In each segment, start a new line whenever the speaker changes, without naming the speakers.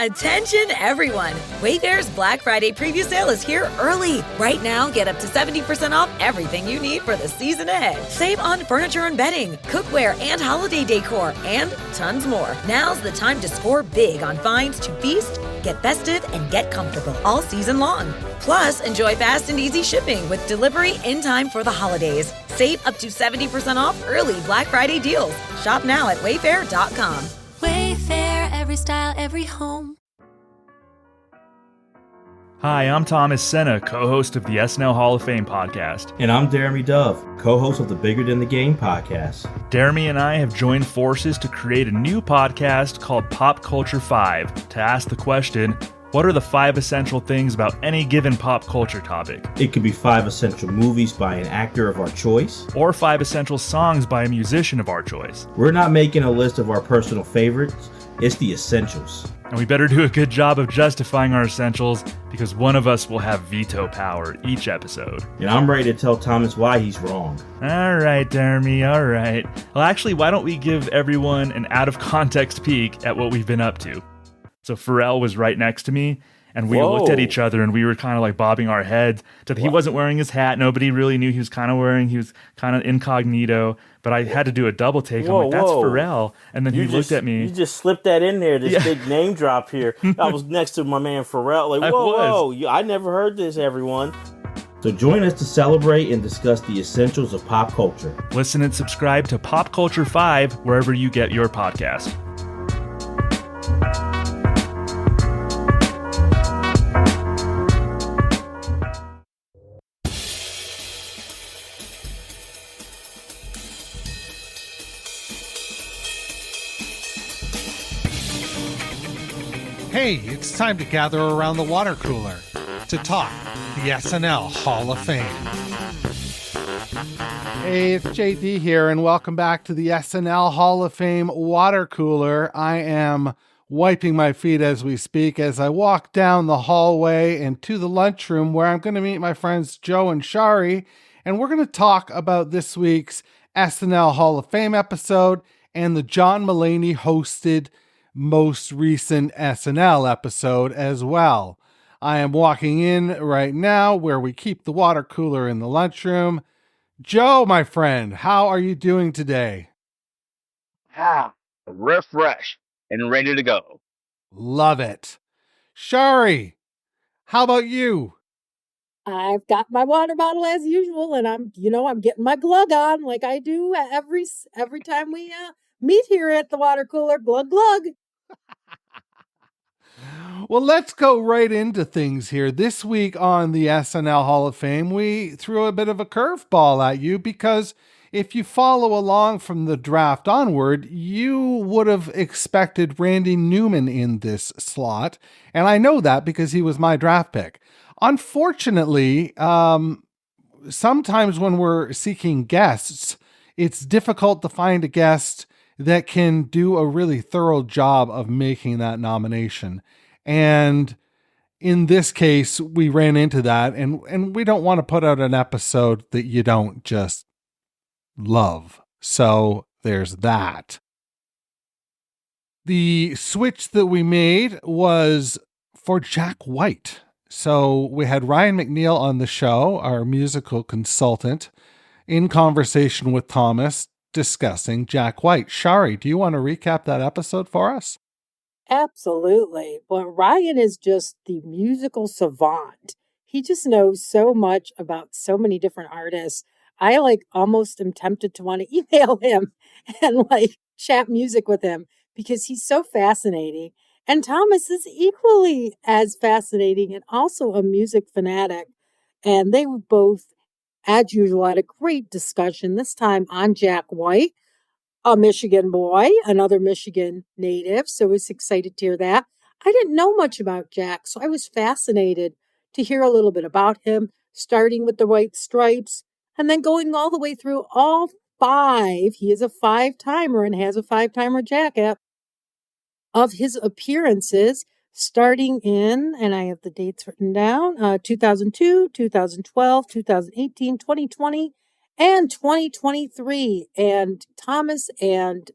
Attention everyone! Wayfair's Black Friday preview sale is here early. Right now, get up to 70% off everything you need for the season ahead. Save on furniture and bedding, cookware and holiday decor, and tons more. Now's the time to score big on finds to feast, get festive, and get comfortable all season long. Plus, enjoy fast and easy shipping with delivery in time for the holidays. Save up to 70% off early Black Friday deals. Shop now at wayfair.com.
Wayfair, every style, every home.
Hi, I'm Thomas Senna, co-host of the SNL Hall of Fame podcast.
And I'm Jeremy Dove, co-host of the Bigger Than the Game podcast.
Jeremy and I have joined forces to create a new podcast called Pop Culture 5 to ask the question, what are the 5 essential things about any given pop culture topic?
It could be 5 essential movies by an actor of our choice.
Or 5 essential songs by a musician of our choice.
We're not making a list of our personal favorites, it's the essentials.
And we better do a good job of justifying our essentials because one of us will have veto power each episode.
And I'm ready to tell Thomas why he's wrong.
All right, Jeremy, all right. Well, actually, why don't we give everyone an out-of-context peek at what we've been up to? So Pharrell was right next to me, and we looked at each other, and we were kind of like bobbing our heads. So he wasn't wearing his hat. Nobody really knew he was kind of incognito. But I had to do a double take. I'm like, that's Pharrell. And then he looked at me.
You just slipped that in there, this big name drop here. I was next to my man Pharrell. Like, whoa. I never heard this, everyone.
So join us to celebrate and discuss the essentials of pop culture.
Listen and subscribe to Pop Culture 5 wherever you get your podcast.
Hey, it's time to gather around the water cooler to talk the SNL Hall of Fame. Hey, it's JD here, and welcome back to the SNL Hall of Fame water cooler. I am wiping my feet as we speak as I walk down the hallway and to the lunchroom where I'm going to meet my friends Joe and Shari, and we're going to talk about this week's SNL Hall of Fame episode and the John Mulaney hosted most recent SNL episode as well. I am walking in right now where we keep the water cooler in the lunchroom. Joe, my friend, how are you doing today?
Refreshed and ready to go.
Love it. Shari, how about you?
I've got my water bottle as usual, and I'm getting my glug on like I do every time we meet here at the water cooler. Glug, glug.
Well, let's go right into things here. This week on the SNL Hall of Fame, we threw a bit of a curveball at you because if you follow along from the draft onward, you would have expected Randy Newman in this slot. And I know that because he was my draft pick. Unfortunately, sometimes when we're seeking guests, it's difficult to find a guest that can do a really thorough job of making that nomination. And in this case, we ran into that, and we don't want to put out an episode that you don't just love. So there's that. The switch that we made was for Jack White. So we had Ryan McNeil on the show, our musical consultant, in conversation with Thomas discussing Jack White. Shari, do you want to recap that episode for us?
Absolutely. Well, Ryan is just the musical savant. He just knows so much about so many different artists. I almost am tempted to want to email him and chat music with him because he's so fascinating. And Thomas is equally as fascinating and also a music fanatic. And they both, as usual, had a great discussion, this time on Jack White, a Michigan boy, another Michigan native. So I was excited to hear that. I didn't know much about Jack, so I was fascinated to hear a little bit about him, starting with the White Stripes and then going all the way through all 5. He is a 5-timer and has a 5-timer jacket of his appearances, starting in, and I have the dates written down, 2002, 2012, 2018, 2020, and 2023. And Thomas and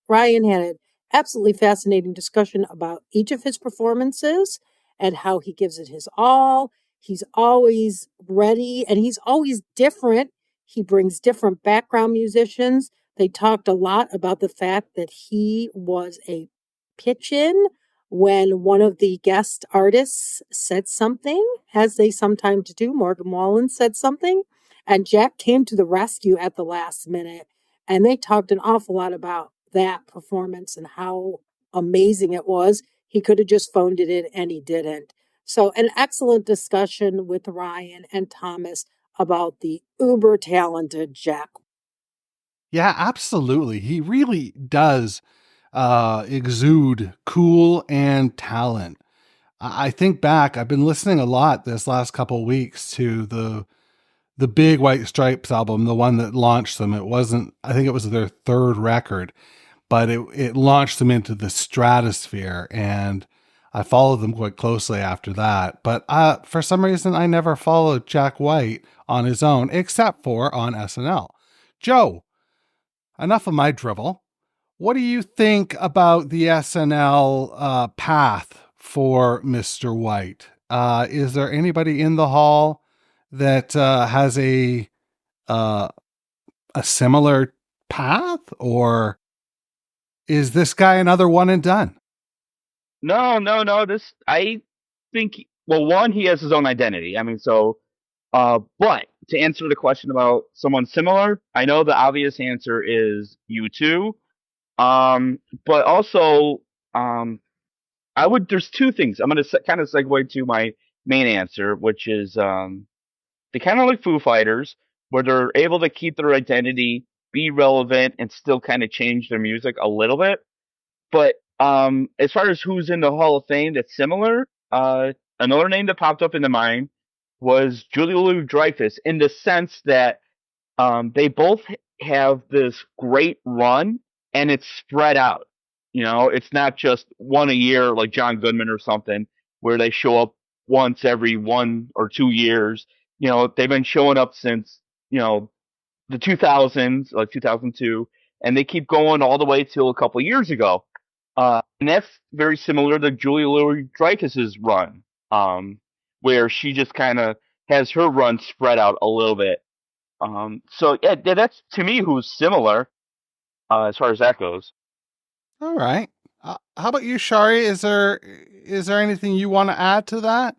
Ryan had absolutely fascinating discussion about each of his performances and how he gives it his all. He's always ready and he's always different. He brings different background musicians. They talked a lot about the fact that he was a pitch in when one of the guest artists said something, as they sometimes do. Morgan Wallen said something, and Jack came to the rescue at the last minute. And they talked an awful lot about that performance and how amazing it was. He could have just phoned it in and he didn't. So, an excellent discussion with Ryan and Thomas about the uber talented Jack.
Yeah, absolutely. He really does exude cool and talent. I think back, I've been listening a lot this last couple of weeks to the big White Stripes album, the one that launched them. It wasn't, I think it was their third record, but it launched them into the stratosphere, and I followed them quite closely after that. But for some reason, I never followed Jack White on his own, except for on SNL. Joe, enough of my drivel. What do you think about the SNL path for Mr. White? Is there anybody in the hall that has uh, a similar path, or is this guy another one and done?
No. I think, well, one, he has his own identity. I mean, but to answer the question about someone similar, I know the obvious answer is U2. But also, there's two things. I'm going to kind of segue to my main answer, which is, they kind of like Foo Fighters, where they're able to keep their identity, be relevant, and still kind of change their music a little bit. But as far as who's in the Hall of Fame that's similar, another name that popped up into mind was Julia Louis-Dreyfus, in the sense that they both have this great run, and it's spread out. You know, it's not just one a year like John Goodman or something, where they show up once every 1 or 2 years. You know, they've been showing up since, the 2000s, like 2002, and they keep going all the way till a couple years ago. And that's very similar to Julia Louis-Dreyfus's run, where she just kind of has her run spread out a little bit. So yeah, that's to me who's similar, as far as that goes.
All right. How about you, Shari? Is there anything you want to add to that?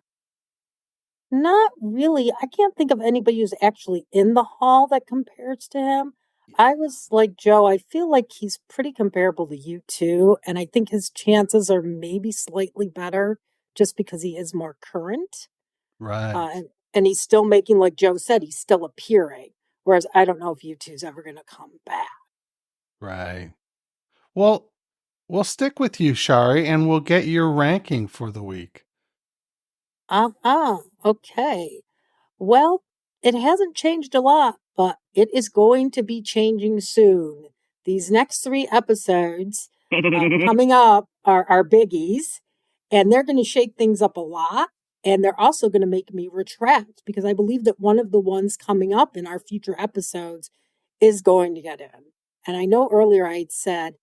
Not really. I can't think of anybody who's actually in the hall that compares to him. I was like Joe, I feel like he's pretty comparable to you too, and I think his chances are maybe slightly better just because he is more current.
Right.
And he's still making, like Joe said, he's still appearing. Whereas I don't know if U2's ever going to come back.
Right. Well, we'll stick with you, Shari, and we'll get your ranking for the week.
Okay. Well, it hasn't changed a lot, but it is going to be changing soon. These next 3 episodes coming up are biggies, and they're going to shake things up a lot. And they're also going to make me retract because I believe that one of the ones coming up in our future episodes is going to get in. And I know earlier I had said,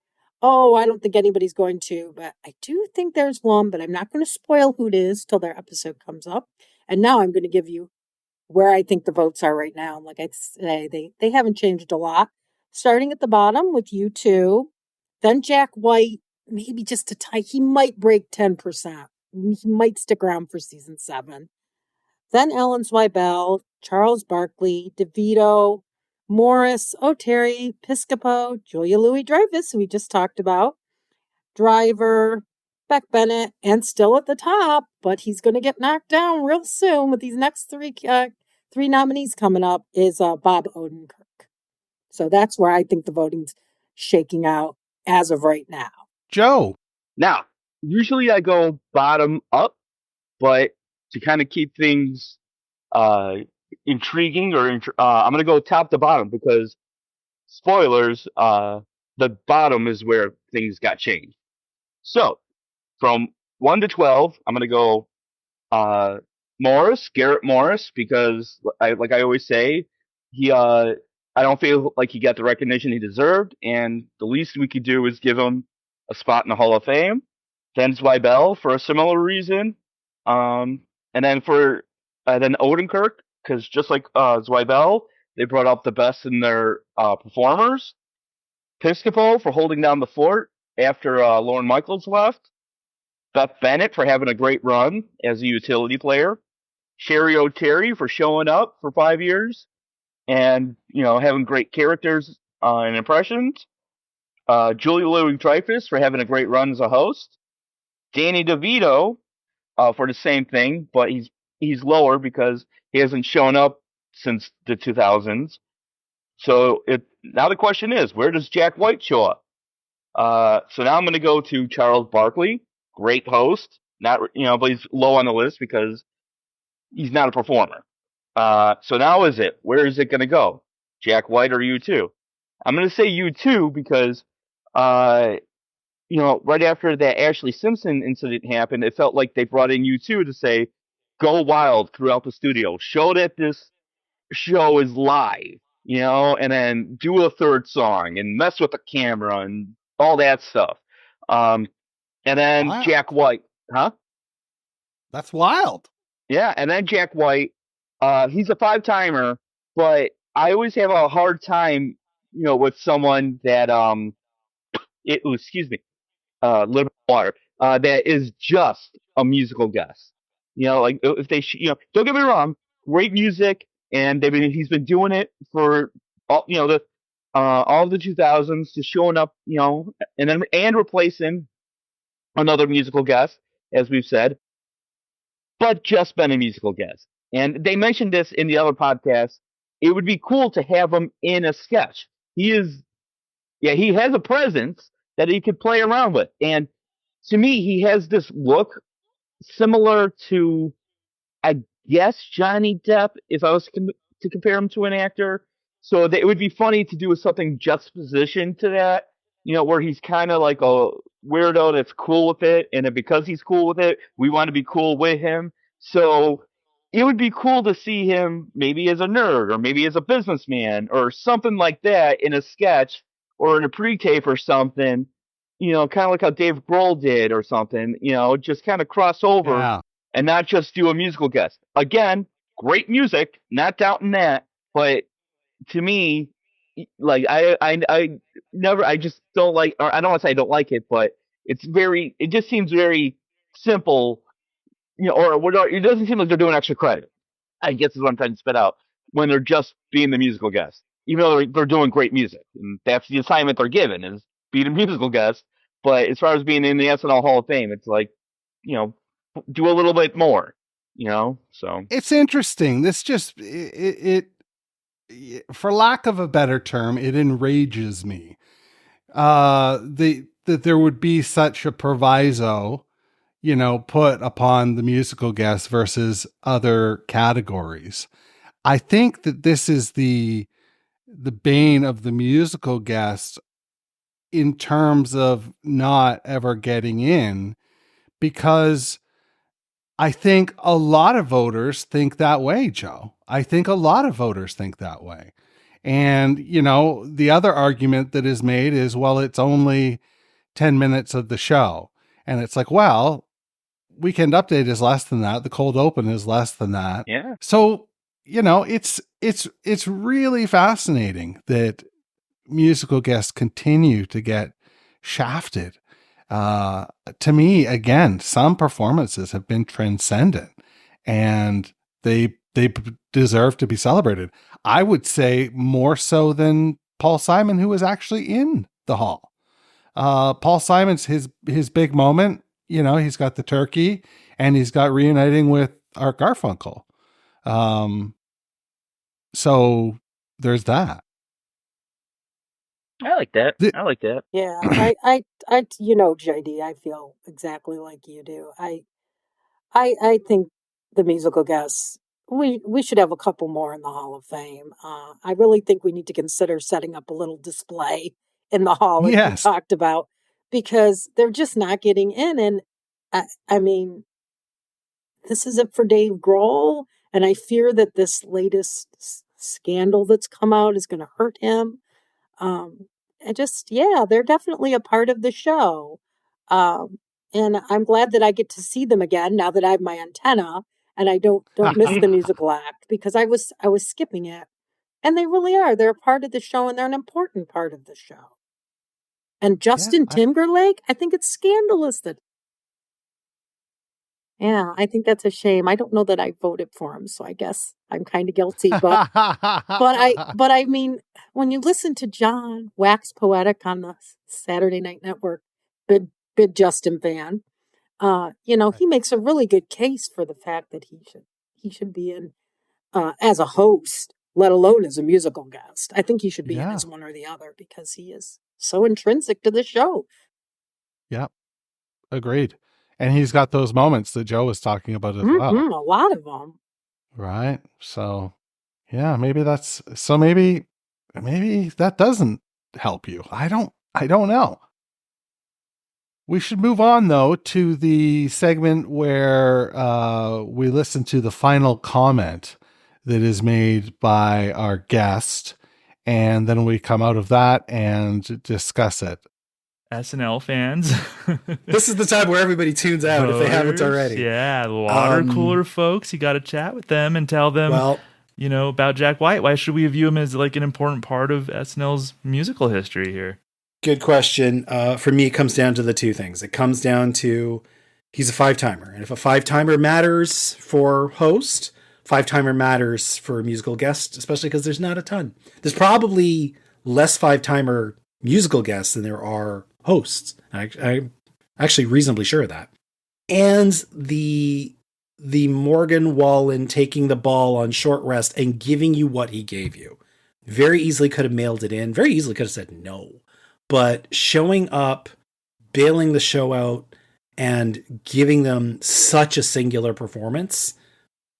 oh, I don't think anybody's going to, but I do think there's one, but I'm not going to spoil who it is till their episode comes up. And now I'm going to give you where I think the votes are right now. Like I say, they haven't changed a lot. Starting at the bottom with U2, then Jack White, maybe just a tie. He might break 10%. He might stick around for season 7. Then Ellen Zweibel, Charles Barkley, DeVito, Morris, O'Terry, Piscopo, Julia Louis-Dreyfus, who we just talked about, Driver, Beck Bennett, and still at the top, but he's going to get knocked down real soon with these next three nominees coming up, is Bob Odenkirk. So that's where I think the voting's shaking out as of right now.
Joe.
Now, usually I go bottom up, but to kind of keep things intriguing, I'm going to go top to bottom because spoilers, the bottom is where things got changed. So from 1 to 12, I'm going to go Garrett Morris, because like I always say, I don't feel like he got the recognition he deserved, and the least we could do is give him a spot in the Hall of Fame. Then Zweibel for a similar reason. And then then Odenkirk, because just like Zweibel, they brought up the best in their performers. Piscopo for holding down the fort after Lorne Michaels left. Beth Bennett for having a great run as a utility player. Sherry O'Terry for showing up for 5 years and, having great characters and impressions. Julie Louis-Dreyfus for having a great run as a host. Danny DeVito for the same thing, but he's lower because he hasn't shown up since the 2000s. So now the question is, where does Jack White show up? So now I'm going to go to Charles Barkley, great host, not but he's low on the list because he's not a performer. So now where is it going to go? Jack White or U2? I'm going to say U2 because right after that Ashley Simpson incident happened, it felt like they brought in U2 to say, go wild throughout the studio. Show that this show is live, and then do a third song and mess with the camera and all that stuff. And then
Wow.
Jack White, huh?
That's wild.
Yeah, and then Jack White, he's a 5-timer, but I always have a hard time, with someone that excuse me, little water, that is just a musical guest. Like if they, don't get me wrong, great music, and he's been doing it for all, all the 2000s, just showing up, and replacing another musical guest, as we've said, but just been a musical guest. And they mentioned this in the other podcast. It would be cool to have him in a sketch. He has a presence that he could play around with. And to me, he has this look similar to, I guess, Johnny Depp, if I was to compare him to an actor. So it would be funny to do something juxtaposition to that, where he's kind of like a weirdo that's cool with it. And because he's cool with it, we want to be cool with him. So it would be cool to see him maybe as a nerd or maybe as a businessman or something like that in a sketch or in a pre-tape or something, kind of like how Dave Grohl did or something, just kind of cross over and not just do a musical guest. Again, great music, not doubting that, but to me, like I just don't like, or I don't want to say I don't like it, but it just seems very simple, or it doesn't seem like they're doing extra credit, I guess is what I'm trying to spit out, when they're just being the musical guest, even though they're doing great music. And that's the assignment they're given, is be the musical guest. But as far as being in the SNL Hall of Fame, it's like, do a little bit more, so.
It's interesting. This just, for lack of a better term, it enrages me. That there would be such a proviso, put upon the musical guest versus other categories. I think that this is the bane of the musical guest in terms of not ever getting in, because I think a lot of voters think that way, Joe. I think a lot of voters think that way. And, the other argument that is made is, well, it's only 10 minutes of the show. And it's like, well, Weekend Update is less than that. The cold open is less than that.
Yeah.
So, it's really fascinating that musical guests continue to get shafted. To me, again, some performances have been transcendent and they deserve to be celebrated. I would say more so than Paul Simon, who was actually in the hall. Paul Simon's his big moment. He's got the turkey and he's got reuniting with Art Garfunkel. So there's that.
I like that.
Yeah, I, JD, I feel exactly like you do. I think the musical guests, we should have a couple more in the Hall of Fame. I really think we need to consider setting up a little display in the hall, as we talked about, because they're just not getting in. And I mean, this is it for Dave Grohl, and I fear that this latest scandal that's come out is going to hurt him. they're definitely a part of the show. Um, and I'm glad that I get to see them again now that I have my antenna and I don't miss the musical act because I was skipping it. And they really are. They're a part of the show and they're an important part of the show. And Justin Timberlake, I think it's scandalous that yeah, I think that's a shame. I don't know that I voted for him, so I guess I'm kind of guilty. But I mean, when you listen to John wax poetic on the Saturday Night Network, big Justin fan, he makes a really good case for the fact that he should be in as a host, let alone as a musical guest. I think he should be in as one or the other because he is so intrinsic to the show.
Yep. Agreed. And he's got those moments that Joe was talking about as well.
A lot of them.
Right. So, yeah, maybe that doesn't help you. I don't know. We should move on though to the segment where we listen to the final comment that is made by our guest, and then we come out of that and discuss it.
SNL fans.
This is the time where everybody tunes out if they haven't already.
Yeah, the water cooler folks. You got to chat with them and tell them, about Jack White. Why should we view him as like an important part of SNL's musical history here?
Good question. For me, it comes down to the two things. It comes down to he's a 5-timer. And if a 5-timer matters for host, 5-timer matters for a musical guest, especially because there's not a ton. There's probably less 5-timer musical guests than there are hosts. I'm actually reasonably sure of that. And the Morgan Wallen taking the ball on short rest and giving you what he gave you. Very easily could have mailed it in. Very easily could have said no. But showing up, bailing the show out, and giving them such a singular performance,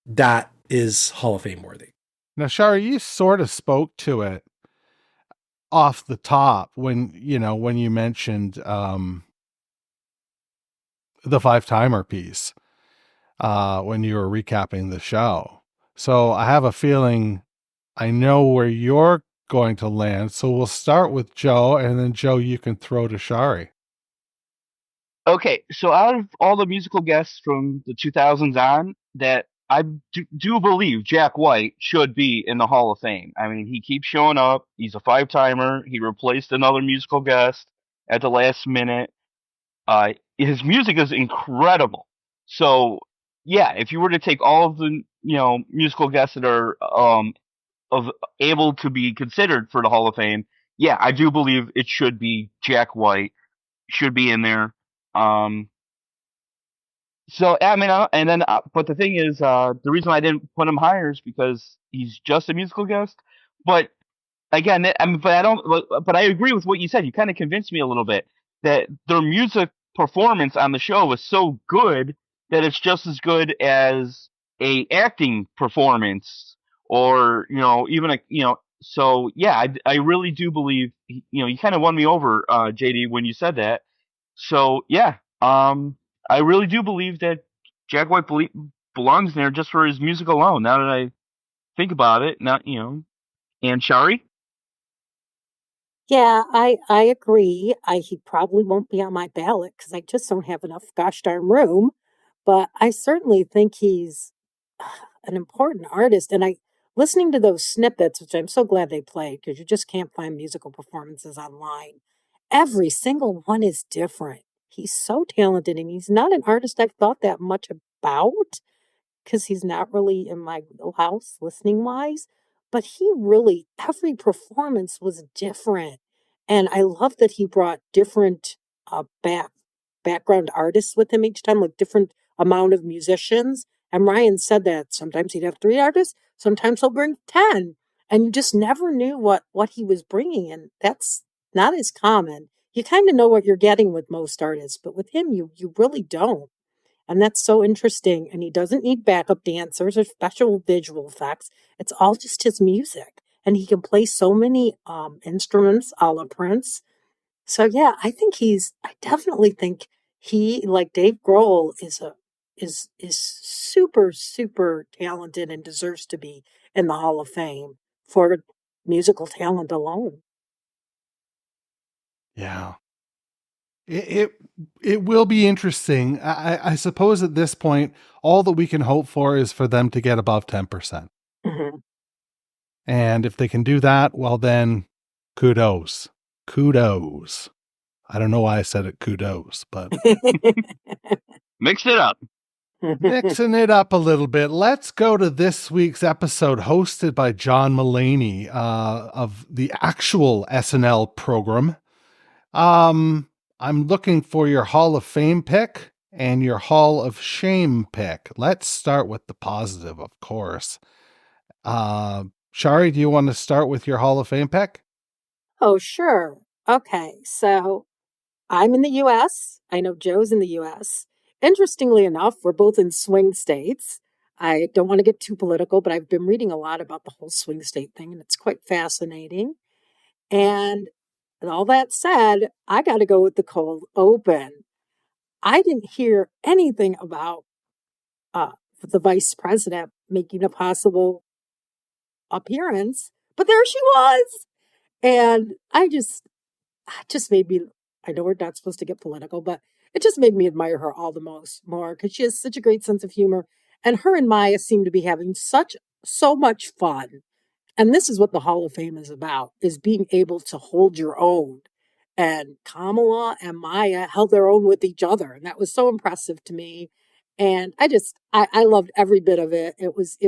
that is Hall of Fame worthy.
Now, Shari, you sort of spoke to it off the top when you mentioned the 5-timer piece when you were recapping the show. So I have a feeling I know where you're going to land. So we'll start with Joe, and then Joe, you can throw to Shari.
Okay, so out of all the musical guests from the 2000s on, that I do believe Jack White should be in the Hall of Fame. I mean, he keeps showing up. He's a 5-timer. He replaced another musical guest at the last minute. His music is incredible. So, yeah, if you were to take all of the musical guests that are able to be considered for the Hall of Fame, yeah, I do believe it should be Jack White. Should be in there. So, I mean, but the thing is, the reason I didn't put him higher is because he's just a musical guest. But again, but I agree with what you said. You kind of convinced me a little bit that their music performance on the show was so good that it's just as good as a acting performance, or even So yeah, I really do believe you kind of won me over, JD, when you said that. So yeah, I really do believe that Jack White belongs there just for his music alone. Now that I think about it, and Shari.
Yeah, I agree. He probably won't be on my ballot because I just don't have enough gosh darn room. But I certainly think he's an important artist. And listening to those snippets, which I'm so glad they played because you just can't find musical performances online. Every single one is different. He's so talented, and he's not an artist I've thought that much about because he's not really in my wheelhouse listening wise. But every performance was different. And I love that he brought different background artists with him each time, like different amount of musicians. And Ryan said that sometimes he'd have 3 artists, sometimes he'll bring 10. And you just never knew what he was bringing. And that's not as common. You kind of know what you're getting with most artists, but with him, you really don't. And that's so interesting. And he doesn't need backup dancers or special visual effects. It's all just his music. And he can play so many instruments a la Prince. So yeah, I definitely think he, like Dave Grohl, is super, super talented and deserves to be in the Hall of Fame for musical talent alone.
Yeah. It will be interesting. I suppose at this point, all that we can hope for is for them to get above 10%.
Mm-hmm.
And if they can do that, well then, kudos. Kudos. I don't know why I said it kudos, but
Mixed it up.
mixing it up a little bit. Let's go to this week's episode hosted by John Mulaney of the actual SNL program. I'm looking for your Hall of Fame pick and your Hall of Shame pick. Let's start with the positive, of course. Shari, do you want to start with your Hall of Fame pick?
Oh, sure. Okay, so I'm in the US. I know Joe's in the US. Interestingly enough, we're both in swing states. I don't want to get too political, but I've been reading a lot about the whole swing state thing, and it's quite fascinating. And all that said, I got to go with the cold open. I didn't hear anything about the vice president making a possible appearance, but there she was. And it just made me, I know we're not supposed to get political, but it just made me admire her all the more because she has such a great sense of humor. And her and Maya seem to be having so much fun. And this is what the Hall of Fame is about, is being able to hold your own. And Kamala and Maya held their own with each other. And that was so impressive to me. And I loved every bit of it. It was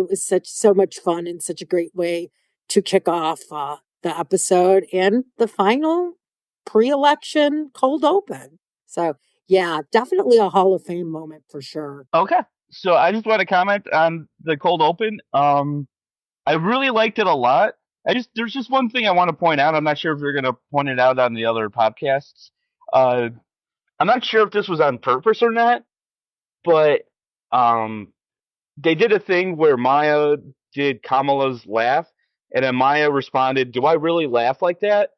so much fun and such a great way to kick off the episode and the final pre-election cold open. So yeah, definitely a Hall of Fame moment for sure.
Okay. So I just want to comment on the cold open. I really liked it a lot. There's just one thing I want to point out. I'm not sure if you're going to point it out on the other podcasts. I'm not sure if this was on purpose or not, but they did a thing where Maya did Kamala's laugh, and then Maya responded, "Do I really laugh like that?"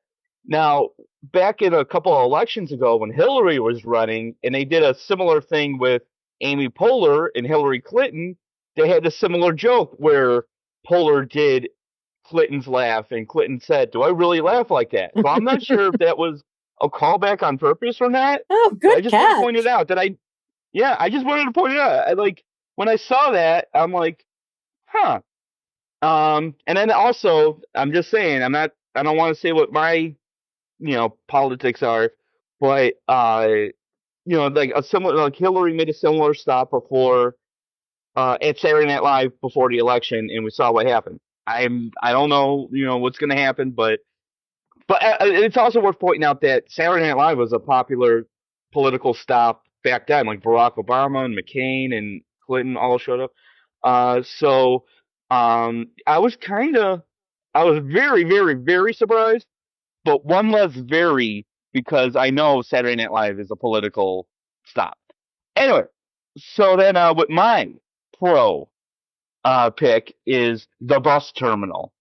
Now, back in a couple of elections ago when Hillary was running, and they did a similar thing with Amy Poehler and Hillary Clinton, they had a similar joke where Poehler did Clinton's laugh, and Clinton said, "Do I really laugh like that?" So I'm not sure if that was a callback on purpose or not.
Oh, good
I just
catch.
want to point it out I just wanted to point it out. When I saw that, I'm like, huh. And then also, I'm just saying, I don't want to say what my, politics are, but, like Hillary made a similar stop before, at Saturday Night Live before the election, and we saw what happened. I don't know, what's going to happen, but it's also worth pointing out that Saturday Night Live was a popular political stop back then. Like Barack Obama and McCain and Clinton all showed up. So I was very, very, very surprised, but one less very because I know Saturday Night Live is a political stop. Anyway, so then with my pro pick is the bus terminal.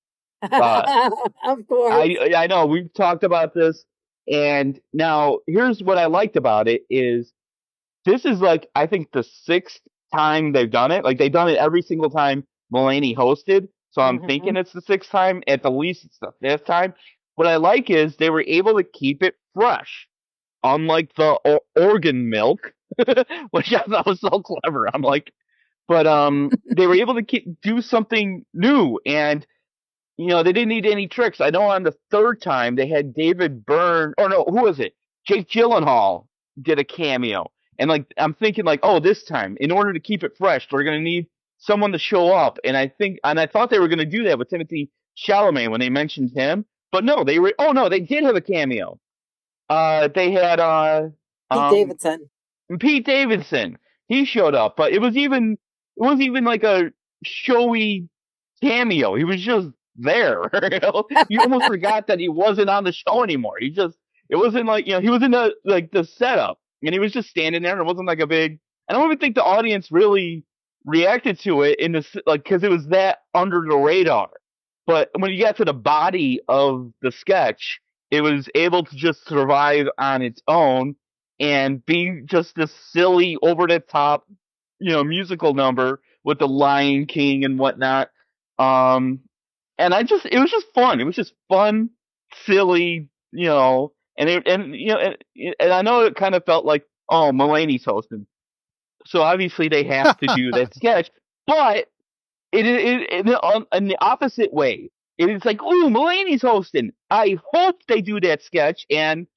Of course.
I know we've talked about this, and now here's what I liked about it is this is I think the sixth time they've done it. Like they've done it every single time Mulaney hosted, so I'm thinking it's the sixth time. At the least, it's the fifth time. What I like is they were able to keep it fresh, unlike the organ milk, which I thought was so clever. I'm like, but they were able to do something new and. They didn't need any tricks. I know on the third time they had David Byrne, or no, who was it? Jake Gyllenhaal did a cameo. And I'm thinking oh, this time, in order to keep it fresh, they're going to need someone to show up. And I thought they were going to do that with Timothy Chalamet when they mentioned him. But no, they did have a cameo. They had
Pete Davidson.
Pete Davidson. He showed up, but it wasn't even like a showy cameo. He was just there. You almost forgot that he wasn't on the show anymore. It wasn't he was in the setup and he was just standing there and it wasn't a big. I don't even think the audience really reacted to it in this because it was that under the radar. But when you got to the body of the sketch, it was able to just survive on its own and be just this silly over the top musical number with the Lion King and whatnot. And it was just fun. It was just fun, silly, And I know it kind of felt like, oh, Mulaney's hosting, so obviously they have to do that sketch, but in the opposite way. It is like, ooh, Mulaney's hosting. I hope they do that sketch. And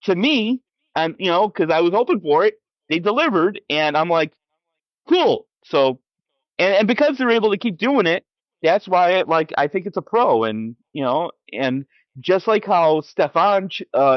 to me, because I was hoping for it, they delivered, and I'm like, cool. So, and because they're able to keep doing it, that's why I think it's a pro. And just like how Stefan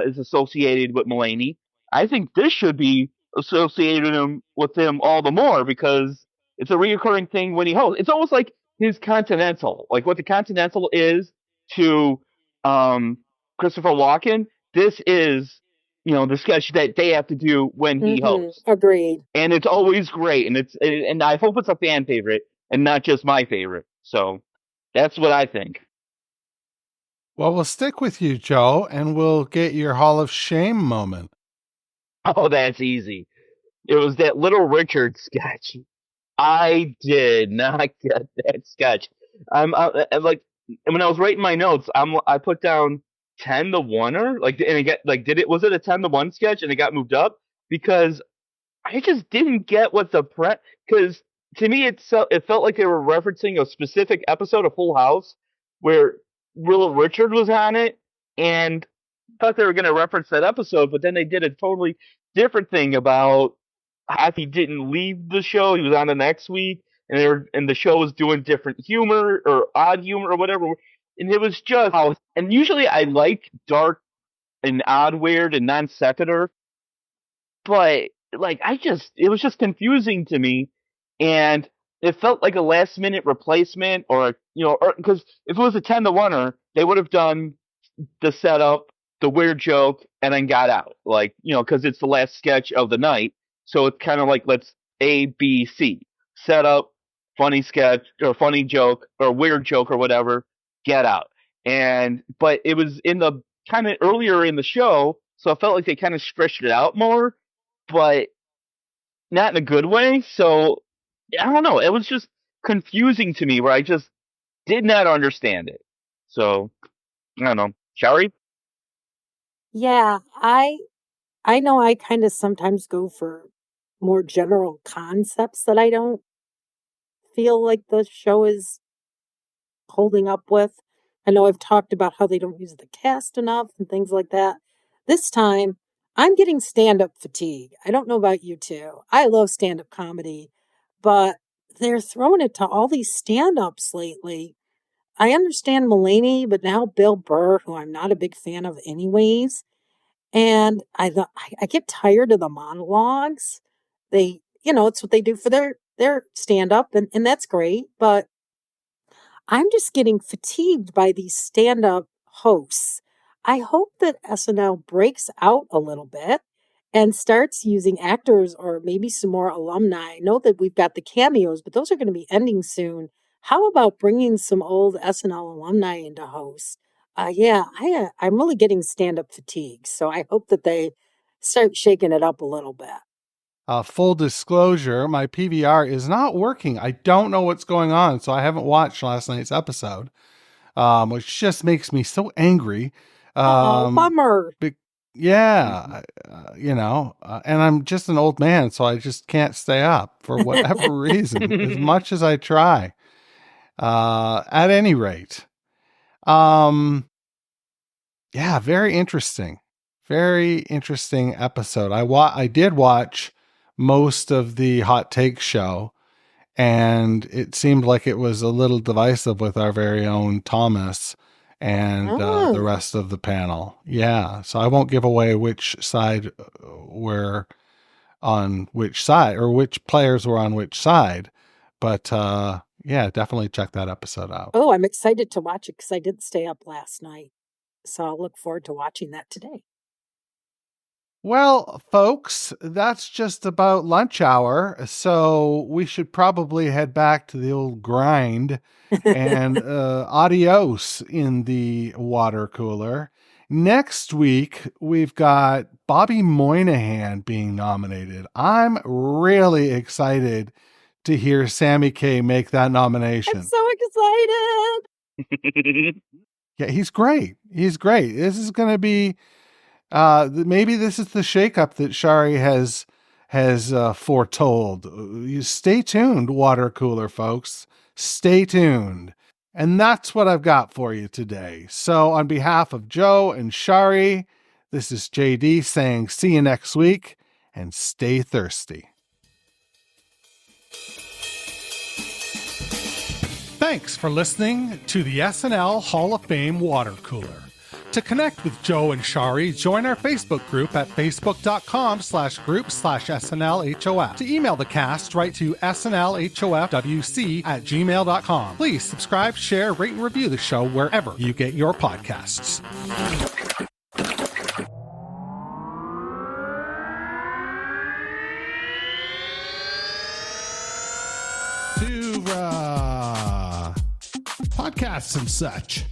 is associated with Mulaney, I think this should be associated with him all the more because it's a reoccurring thing when he hosts. It's almost like his Continental, like what the Continental is to Christopher Walken. This is the sketch that they have to do when he hosts.
Agreed.
And it's always great, and I hope it's a fan favorite and not just my favorite. So that's what I think.
Well, we'll stick with you, Joe, and we'll get your Hall of Shame moment.
Oh, that's easy. It was that Little Richard sketch. I did not get that sketch. I'm like, when I was writing my notes, I put down 10-1, and it got was it a 10-1 sketch and it got moved up because I just didn't get what because to me it felt like they were referencing a specific episode of Full House where Little Richard was on it, and I thought they were going to reference that episode, but then they did a totally different thing about how he didn't leave the show. He was on the next week, and the show was doing different humor or odd humor or whatever, and it was just and usually I like dark and odd, weird, and non sequitur, but it was just confusing to me, and it felt like a last minute replacement, or because if it was a 10-1, they would have done the setup, the weird joke, and then got out, because it's the last sketch of the night, so it's kind of like let's A, B, C, setup, funny sketch or funny joke or weird joke or whatever, get out, but it was in the kind of earlier in the show, so I felt like they kind of stretched it out more, but not in a good way. So I don't know. It was just confusing to me where I just did not understand it. So I don't know. Shari?
Yeah, I know I kind of sometimes go for more general concepts that I don't feel like the show is holding up with. I know I've talked about how they don't use the cast enough and things like that. This time, I'm getting stand-up fatigue. I don't know about you two. I love stand-up comedy, but they're throwing it to all these stand-ups lately. I understand Mulaney, but now Bill Burr, who I'm not a big fan of anyways. And I get tired of the monologues. It's what they do for their stand-up, and that's great, but I'm just getting fatigued by these stand-up hosts. I hope that SNL breaks out a little bit and starts using actors or maybe some more alumni. I know that we've got the cameos, but those are going to be ending soon. How about bringing some old SNL alumni into hosts? I'm really getting stand-up fatigue, so I hope that they start shaking it up a little bit.
Full disclosure, my PVR is not working. I don't know what's going on, so I haven't watched last night's episode, which just makes me so angry.
Bummer.
And I'm just an old man, so I just can't stay up for whatever reason, as much as I try. At any rate, very interesting. Very interesting episode. I did watch most of the Hot Take show, and it seemed like it was a little divisive with our very own Thomas and the rest of the panel. Yeah, so I won't give away which side were on which side or which players were on which side, but definitely check that episode out.
Oh, I'm excited to watch it because I didn't stay up last night, so I'll look forward to watching that today.
Well, folks, that's just about lunch hour, so we should probably head back to the old grind and adios in the water cooler. Next week, we've got Bobby Moynihan being nominated. I'm really excited to hear Sammy K make that nomination.
I'm so excited.
Yeah, he's great. He's great. This is going to be Maybe this is the shakeup that Shari has foretold. You stay tuned, water cooler folks. Stay tuned. And that's what I've got for you today. So on behalf of Joe and Shari, this is JD saying see you next week and stay thirsty. Thanks for listening to the SNL Hall of Fame Water Cooler. To connect with Joe and Shari, join our Facebook group at facebook.com/group/SNLHOF. To email the cast, write to snlhofwc@gmail.com. Please subscribe, share, rate, and review the show wherever you get your podcasts. To podcasts and such.